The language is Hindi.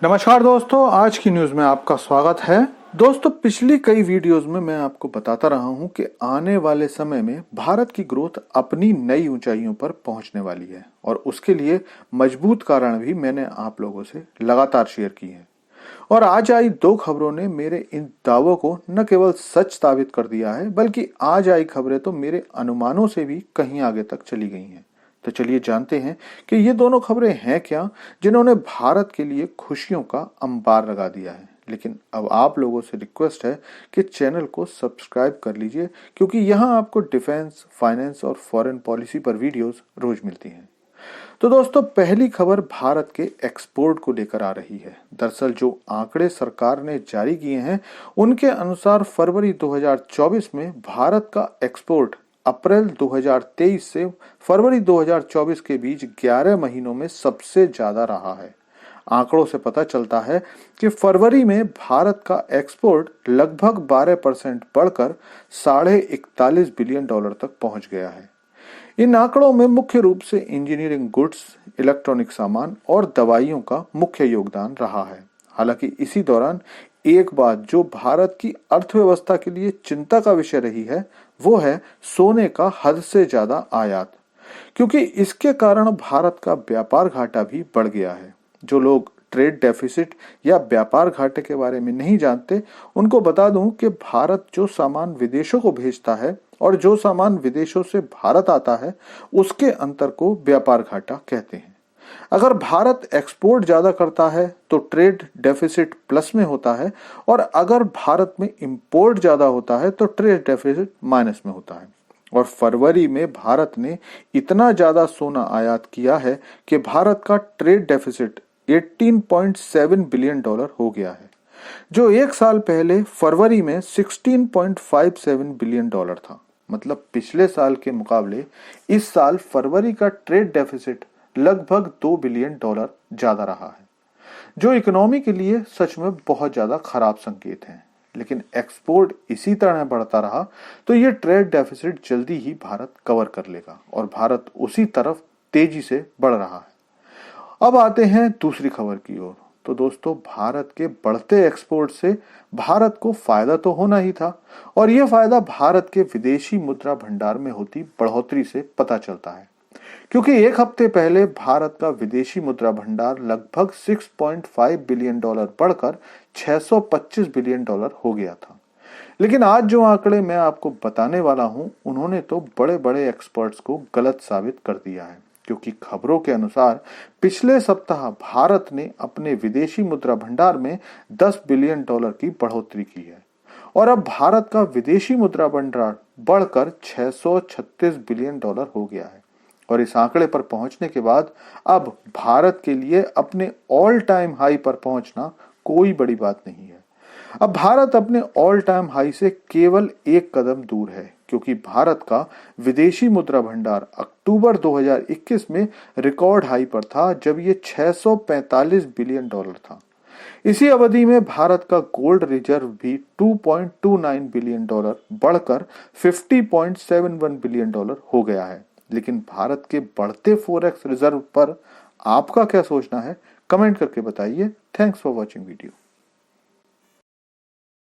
नमस्कार दोस्तों, आज की न्यूज में आपका स्वागत है। दोस्तों, पिछली कई वीडियोस में मैं आपको बताता रहा हूं कि आने वाले समय में भारत की ग्रोथ अपनी नई ऊंचाइयों पर पहुंचने वाली है और उसके लिए मजबूत कारण भी मैंने आप लोगों से लगातार शेयर की है। और आज आई दो खबरों ने मेरे इन दावों को न केवल सच साबित कर दिया है, बल्कि आज आई खबरें तो मेरे अनुमानों से भी कहीं आगे तक चली गई हैं। तो चलिए जानते हैं कि ये दोनों खबरें हैं क्या, जिन्होंने भारत के लिए खुशियों का अंबार लगा दिया है। लेकिन अब आप लोगों से रिक्वेस्ट है कि चैनल को सब्सक्राइब कर लीजिए, क्योंकि यहाँ आपको डिफेंस, फाइनेंस और फॉरेन पॉलिसी पर वीडियोस रोज मिलती हैं। तो दोस्तों, पहली खबर भारत के एक्सपोर्ट को लेकर आ रही है। दरअसल जो आंकड़े सरकार ने जारी किए हैं, उनके अनुसार फरवरी 2024 में भारत का एक्सपोर्ट अप्रैल 2023 से फरवरी 2024 के बीच 11 महीनों में सबसे ज्यादा रहा है। आंकड़ों से पता चलता है कि फरवरी में भारत का एक्सपोर्ट लगभग 12% बढ़कर $41.5 बिलियन तक पहुंच गया है। इन आंकड़ों में मुख्य रूप से इंजीनियरिंग गुड्स, इलेक्ट्रॉनिक सामान और दवाइयों का मुख्य योगदान रहा है। हालांकि इसी दौरान एक बात जो भारत की अर्थव्यवस्था के लिए चिंता का विषय रही है, वो है सोने का हद से ज्यादा आयात, क्योंकि इसके कारण भारत का व्यापार घाटा भी बढ़ गया है। जो लोग ट्रेड डेफिसिट या व्यापार घाटे के बारे में नहीं जानते, उनको बता दूं कि भारत जो सामान विदेशों को भेजता है और जो सामान विदेशों से भारत आता है, उसके अंतर को व्यापार घाटा कहते हैं। अगर भारत एक्सपोर्ट ज्यादा करता है तो ट्रेड डेफिसिट प्लस में होता है, और अगर भारत में इंपोर्ट ज्यादा होता है तो ट्रेड डेफिसिट माइनस में होता है। और फरवरी में भारत ने इतना ज्यादा सोना आयात किया है कि भारत का ट्रेड डेफिसिट $18.7 बिलियन हो गया है, जो एक साल पहले फरवरी में $16.57 बिलियन था। मतलब पिछले साल के मुकाबले इस साल फरवरी का ट्रेड डेफिसिट लगभग $2 बिलियन ज्यादा रहा है, जो इकोनॉमी के लिए सच में बहुत ज्यादा खराब संकेत है। लेकिन एक्सपोर्ट इसी तरह बढ़ता रहा तो ये ट्रेड डेफिसिट जल्दी ही भारत कवर कर लेगा और भारत उसी तरफ तेजी से बढ़ रहा है। अब आते हैं दूसरी खबर की ओर। तो दोस्तों, भारत के बढ़ते एक्सपोर्ट से भारत को फायदा तो होना ही था, और यह फायदा भारत के विदेशी मुद्रा भंडार में होती बढ़ोतरी से पता चलता है, क्योंकि एक हफ्ते पहले भारत का विदेशी मुद्रा भंडार लगभग $6.5 बिलियन बढ़कर $625 बिलियन हो गया था। लेकिन आज जो आंकड़े मैं आपको बताने वाला हूं, उन्होंने तो बड़े बड़े एक्सपर्ट्स को गलत साबित कर दिया है, क्योंकि खबरों के अनुसार पिछले सप्ताह भारत ने अपने विदेशी मुद्रा भंडार में $10 बिलियन की बढ़ोतरी की है, और अब भारत का विदेशी मुद्रा भंडार बढ़कर $636 बिलियन हो गया है। और इस आंकड़े पर पहुंचने के बाद अब भारत के लिए अपने ऑल टाइम हाई पर पहुंचना कोई बड़ी बात नहीं है। अब भारत अपने ऑल टाइम हाई से केवल एक कदम दूर है, क्योंकि भारत का विदेशी मुद्रा भंडार अक्टूबर 2021 में रिकॉर्ड हाई पर था, जब ये $645 बिलियन था। इसी अवधि में भारत का गोल्ड रिजर्व भी $2.29 बिलियन बढ़कर $50.71 बिलियन हो गया है। लेकिन भारत के बढ़ते फॉरेक्स रिजर्व पर आपका क्या सोचना है, कमेंट करके बताइए। Thanks for watching video.